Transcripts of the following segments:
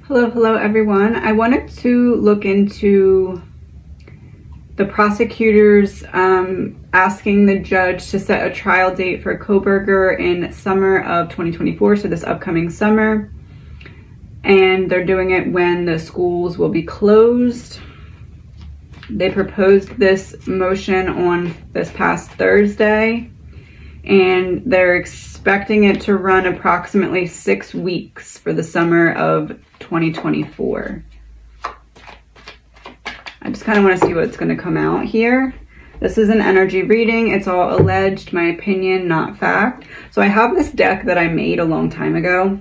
Hello everyone. I wanted to look into the prosecutors asking the judge to set a trial date for Koberger in summer of 2024, so this upcoming summer. And they're doing it when the schools will be closed. They proposed this motion on this past Thursday, and they're expecting it to run approximately 6 weeks for the summer of 2024. I just kind of want to see what's going to come out here. This is an energy reading. It's all alleged, my opinion, not fact. So I have this deck that I made a long time ago.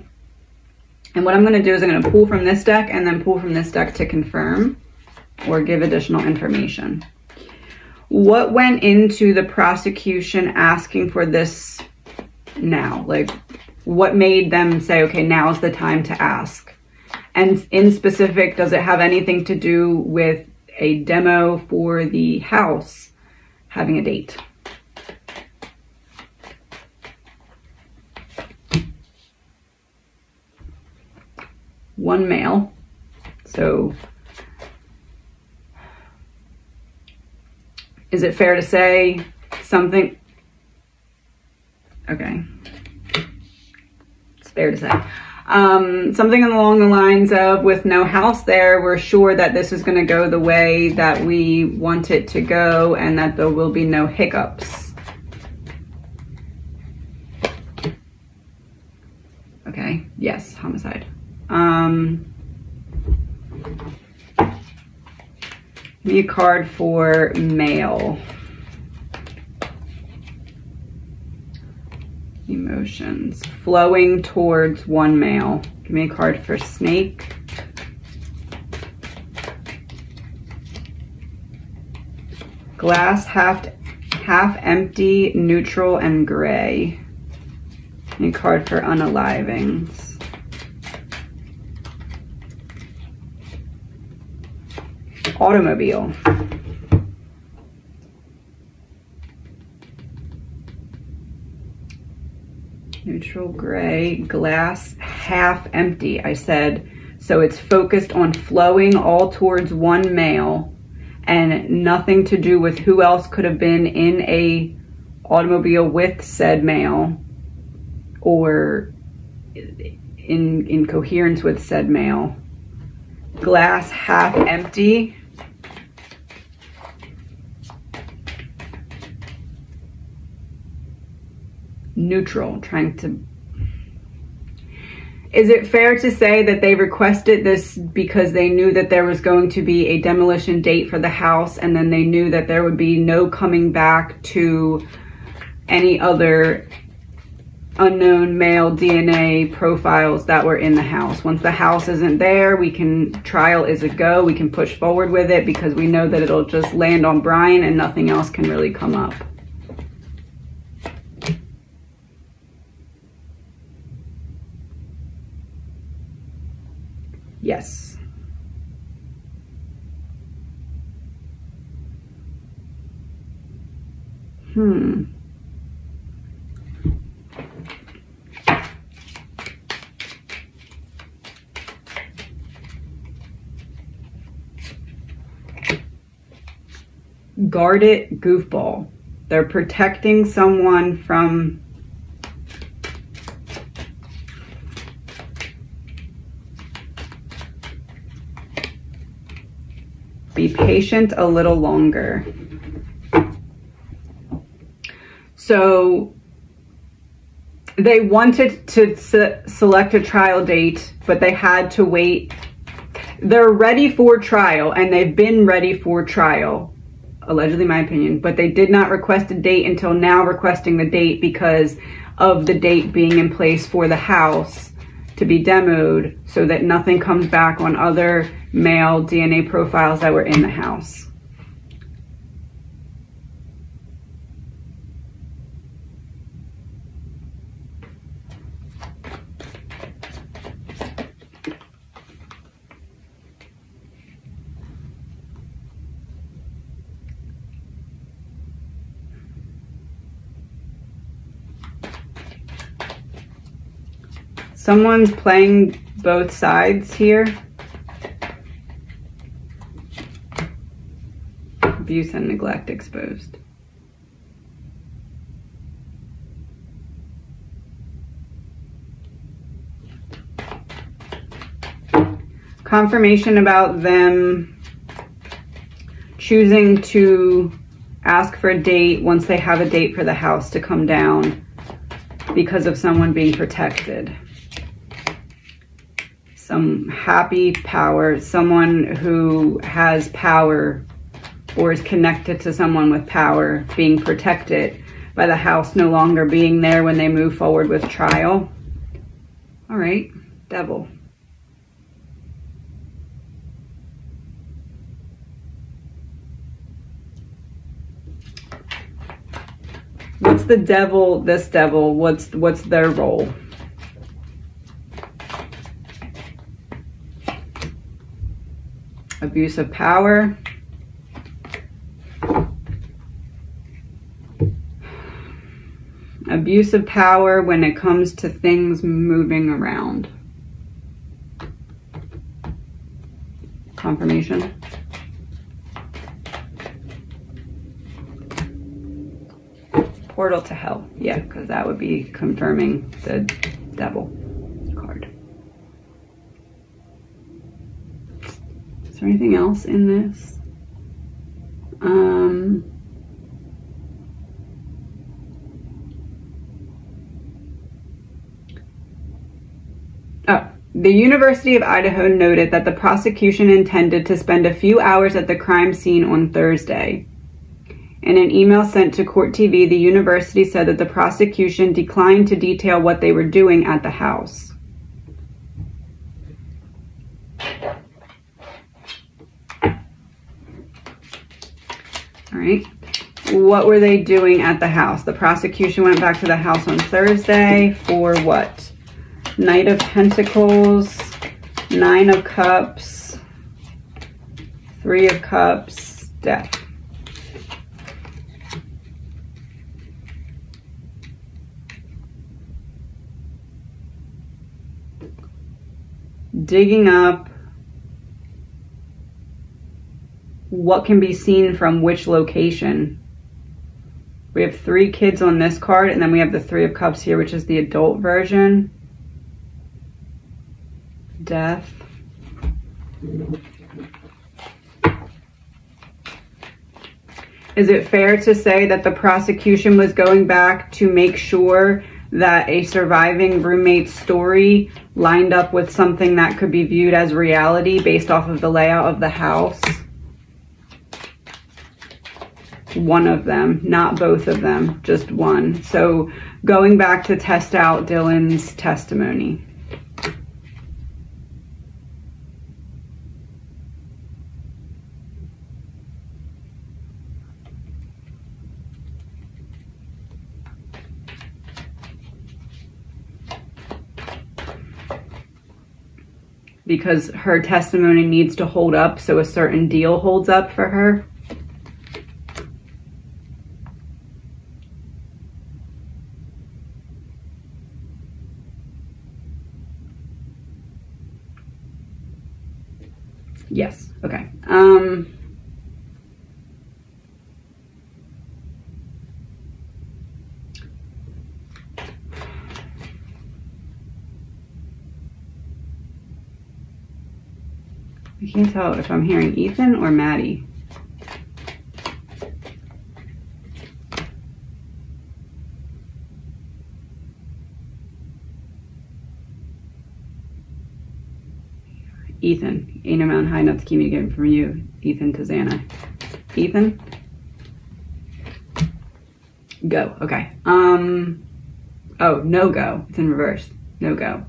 And what I'm going to do is I'm going to pull from this deck and then pull from this deck to confirm or give additional information. What went into the prosecution asking for this now? Like, what made them say, okay, now's the time to ask? And in specific, does it have anything to do with a demo for the house having a date? One male. So is it fair to say something? Okay. It's fair to say. Something along the lines of, with no house there, we're sure that this is going to go the way that we want it to go and that there will be no hiccups. Okay, yes, homicide. Give me a card for male. Emotions flowing towards one male. Give me a card for snake. Glass half empty, neutral, and gray. Give me a card for unalivings. Automobile. Neutral gray, glass half empty, I said. So it's focused on flowing all towards one male and nothing to do with who else could have been in a automobile with said male or in coherence with said male. Glass half empty. Neutral, trying to... Is it fair to say that they requested this because they knew that there was going to be a demolition date for the house, and then they knew that there would be no coming back to any other unknown male DNA profiles that were in the house? Once the house isn't there, we can, trial is a go, we can push forward with it because we know that it'll just land on Brian and nothing else can really come up. Yes. Guard it, goofball. They're protecting someone from... Be patient a little longer. So they wanted to select a trial date, but they had to wait. They're ready for trial, and they've been ready for trial, allegedly, my opinion, but they did not request a date until now, requesting the date because of the date being in place for the house to be demoed so that nothing comes back on other male DNA profiles that were in the house. Someone's playing both sides here. Abuse and neglect exposed. Confirmation about them choosing to ask for a date once they have a date for the house to come down because of someone being protected. Some happy power, someone who has power or is connected to someone with power being protected by the house no longer being there when they move forward with trial. All right, Devil. What's the devil, this devil, what's their role? Abuse of power. Abuse of power when it comes to things moving around. Confirmation. Portal to hell. Yeah, because that would be confirming the devil card. Is there anything else in this? Oh, the University of Idaho noted that the prosecution intended to spend a few hours at the crime scene on Thursday. In an email sent to Court TV, the university said that the prosecution declined to detail what they were doing at the house. All right. What were they doing at the house? The prosecution went back to the house on Thursday for what? Knight of Pentacles, Nine of Cups, Three of Cups, Death. Digging up what can be seen from which location. We have 3 kids on this card, and then we have the Three of Cups here, which is the adult version. Death. Is it fair to say that the prosecution was going back to make sure that a surviving roommate's story lined up with something that could be viewed as reality based off of the layout of the house? One of them, not both of them, just one. So going back to test out Dylan's testimony. Because her testimony needs to hold up, so a certain deal holds up for her. Yes, okay. I can't tell if I'm hearing Ethan or Maddie. Ethan, ain't a mountain high enough to keep me getting from you. Ethan to Xana. Ethan? Go, okay. Oh, no go. It's in reverse. No go.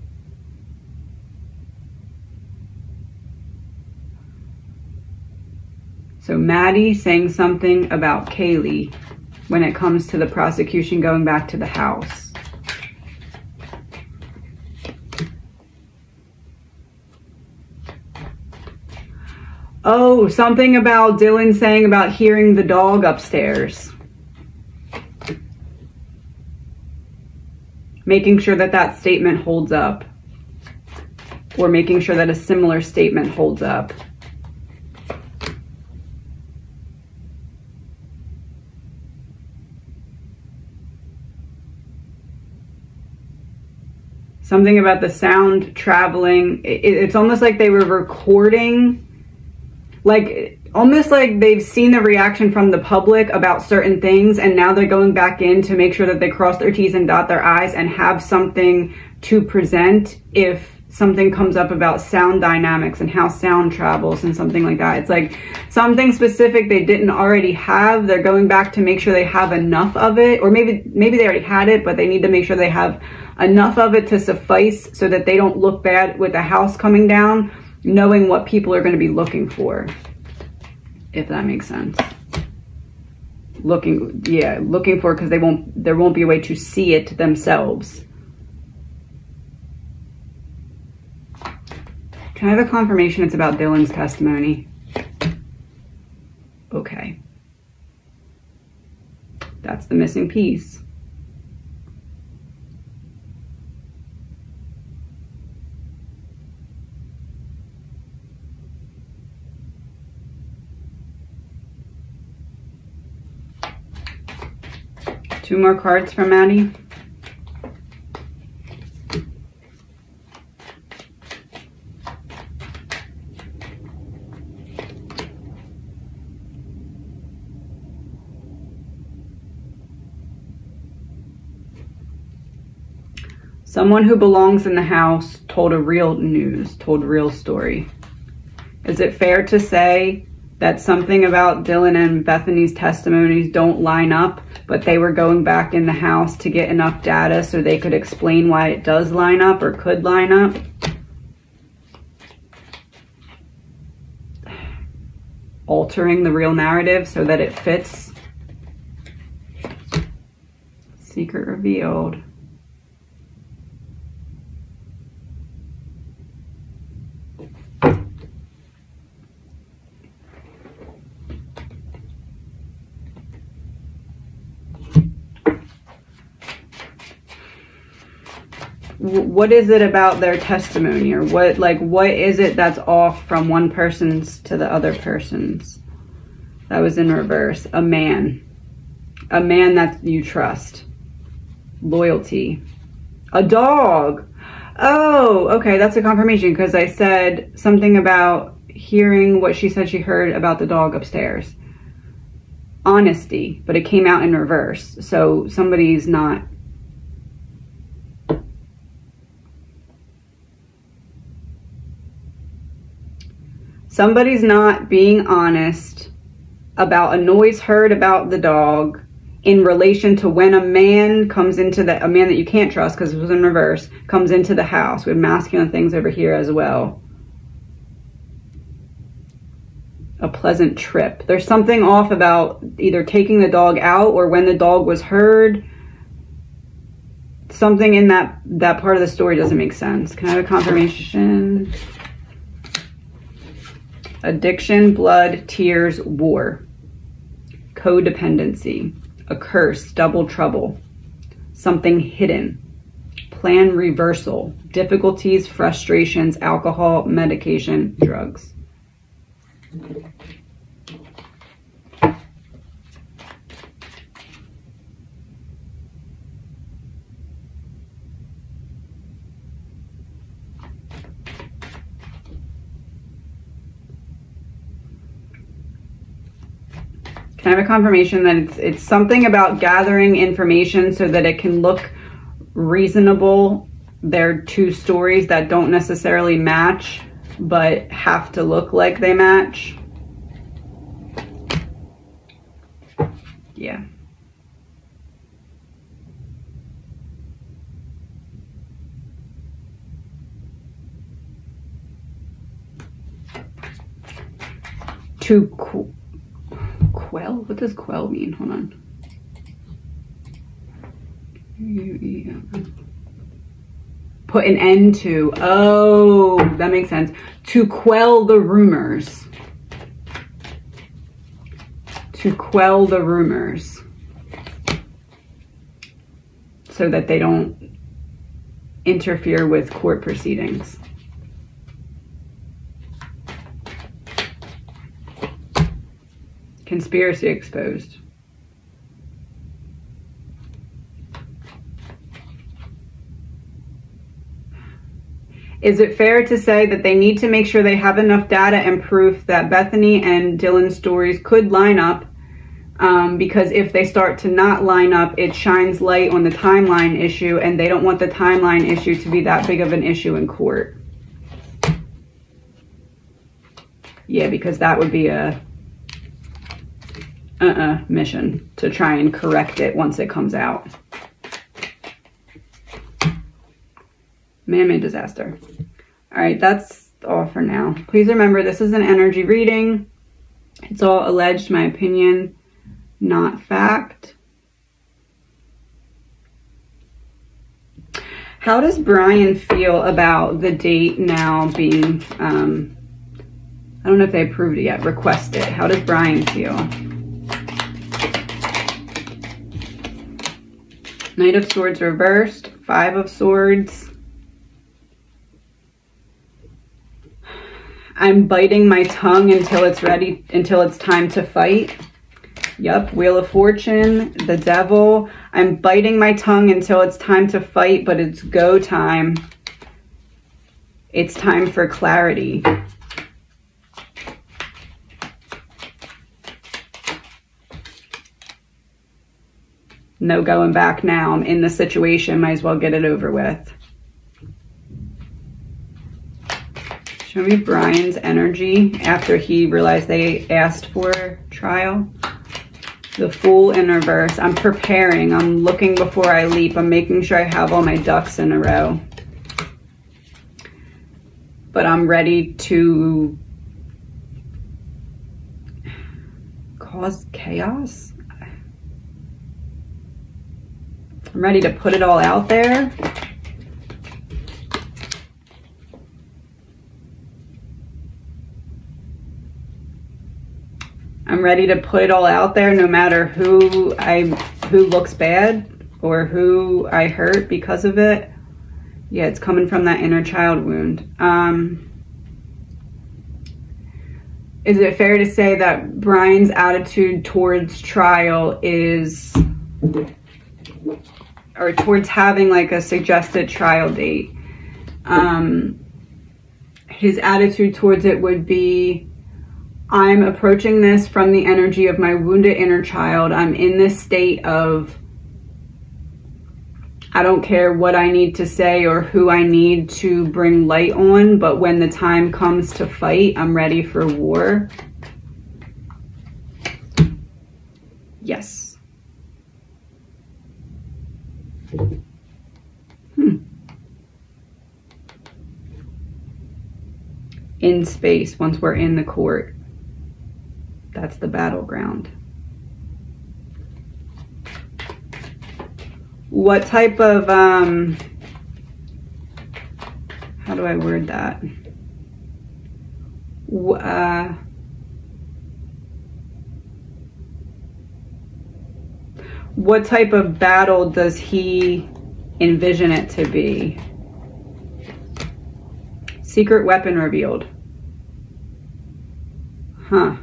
So Maddie saying something about Kaylee when it comes to the prosecution going back to the house. Oh, something about Dylan saying about hearing the dog upstairs. Making sure that that statement holds up. or making sure that a similar statement holds up. Something about the sound traveling. It's almost like they were recording, like almost like they've seen the reaction from the public about certain things, and now they're going back in to make sure that they cross their T's and dot their I's and have something to present if something comes up about sound dynamics and how sound travels and something like that. It's like something specific they didn't already have. They're going back to make sure they have enough of it, or maybe they already had it, but they need to make sure they have enough of it to suffice so that they don't look bad with the house coming down, knowing what people are going to be looking for, if that makes sense. Looking for, because there won't be a way to see it themselves. Can I have a confirmation it's about Dylan's testimony? Okay. That's the missing piece. Two more cards from Maddie. Someone who belongs in the house told real story. Is it fair to say that something about Dylan and Bethany's testimonies don't line up, but they were going back in the house to get enough data so they could explain why it does line up or could line up? Altering the real narrative so that it fits. Secret revealed. What is it about their testimony, or what is it that's off from one person's to the other person's? That was in reverse. A man that you trust. Loyalty. A dog. Oh, okay, that's a confirmation, because I said something about hearing what she said she heard about the dog upstairs. Honesty, but it came out in reverse. So somebody's not being honest about a noise heard about the dog in relation to when a man comes into a man that you can't trust, because it was in reverse, comes into the house. We have masculine things over here as well. A pleasant trip. There's something off about either taking the dog out or when the dog was heard. Something in that part of the story doesn't make sense. Can I have a confirmation? Addiction, blood, tears, war. Codependency. A curse, double trouble. Something hidden. Plan reversal. Difficulties, frustrations, alcohol, medication, drugs. Can I have a confirmation that it's something about gathering information so that it can look reasonable? They're two stories that don't necessarily match, but have to look like they match. Yeah. Quell? What does quell mean? Hold on. Put an end to. Oh, that makes sense. To quell the rumors. To quell the rumors. So that they don't interfere with court proceedings. Conspiracy exposed. Is it fair to say that they need to make sure they have enough data and proof that Bethany and Dylan's stories could line up? Because if they start to not line up, it shines light on the timeline issue, and they don't want the timeline issue to be that big of an issue in court. Yeah, because that would be a mission to try and correct it once it comes out. Man-made disaster. All right, that's all for now. Please remember, this is an energy reading. It's all alleged, my opinion, not fact. How does Brian feel about the date now being, I don't know if they approved it yet, requested? How does Brian feel? Knight of Swords reversed, 5 of Swords. I'm biting my tongue until it's ready, until it's time to fight. Yep, Wheel of Fortune, the Devil. I'm biting my tongue until it's time to fight, but it's go time. It's time for clarity. No going back now. I'm in the situation, might as well get it over with. Show me Brian's energy after he realized they asked for trial. The Fool in reverse. I'm preparing. I'm looking before I leap. I'm making sure I have all my ducks in a row. But I'm ready to cause chaos. I'm ready to put it all out there. I'm ready to put it all out there, no matter who looks bad or who I hurt because of it. Yeah, it's coming from that inner child wound. Is it fair to say that Brian's attitude towards trial is, or towards having like a suggested trial date, his attitude towards it would be, I'm approaching this from the energy of my wounded inner child. I'm in this state of, I don't care what I need to say or who I need to bring light on, but when the time comes to fight, I'm ready for war. Yes. In space, once we're in the court. That's the battleground. What type of, how do I word that? What type of battle does he envision it to be? Secret weapon revealed. Huh.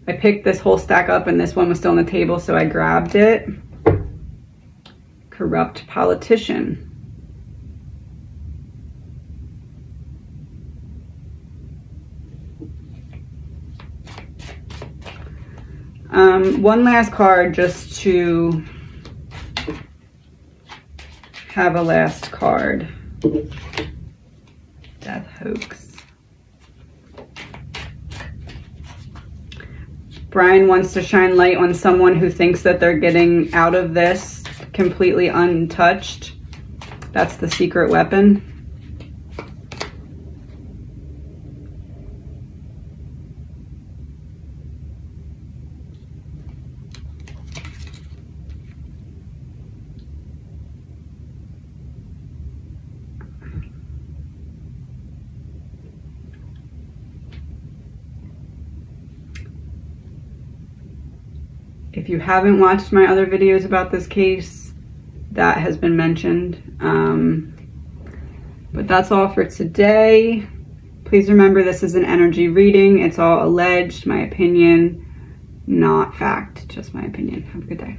I picked this whole stack up and this one was still on the table, so I grabbed it. Corrupt politician. One last card just to have a last card. Death hoax. Brian wants to shine light on someone who thinks that they're getting out of this completely untouched. That's the secret weapon. If you haven't watched my other videos about this case, that has been mentioned. But that's all for today. Please remember, this is an energy reading. It's all alleged, my opinion, not fact, just my opinion. Have a good day.